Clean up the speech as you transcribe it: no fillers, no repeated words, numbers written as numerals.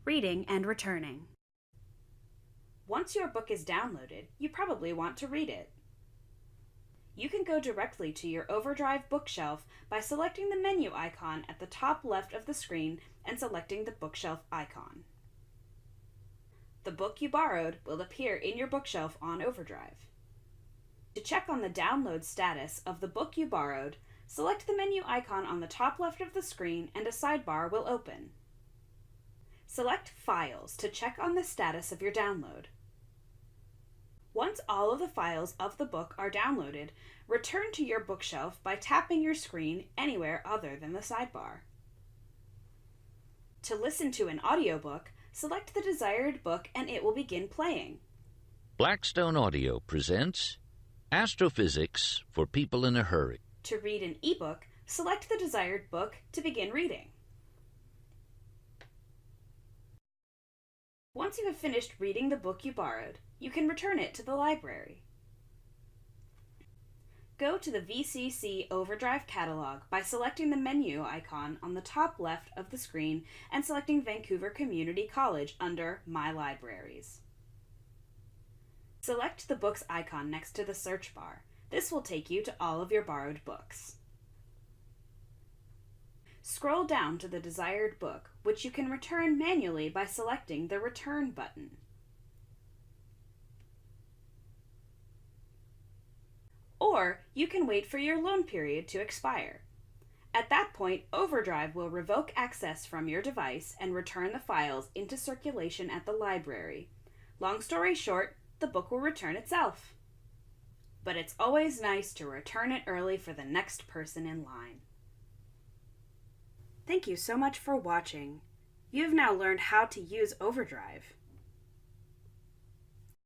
Reading and returning. Once your book is downloaded, you probably want to read it. You can go directly to your Overdrive bookshelf by selecting the menu icon at the top left of the screen and selecting the bookshelf icon. The book you borrowed will appear in your bookshelf on Overdrive. To check on the download status of the book you borrowed, select the menu icon on the top left of the screen and a sidebar will open. Select Files to check on the status of your download. Once all of the files of the book are downloaded, return to your bookshelf by tapping your screen anywhere other than the sidebar. To listen to an audiobook, select the desired book and it will begin playing. Blackstone Audio presents Astrophysics for People in a Hurry. To read an ebook, select the desired book to begin reading. Once you have finished reading the book you borrowed, you can return it to the library. Go to the VCC Overdrive catalog by selecting the menu icon on the top left of the screen and selecting Vancouver Community College under My Libraries. Select the books icon next to the search bar. This will take you to all of your borrowed books. Scroll down to the desired book, which you can return manually by selecting the Return button. Or you can wait for your loan period to expire. At that point, Overdrive will revoke access from your device and return the files into circulation at the library. Long story short, the book will return itself. But it's always nice to return it early for the next person in line. Thank you so much for watching. You've now learned how to use Overdrive.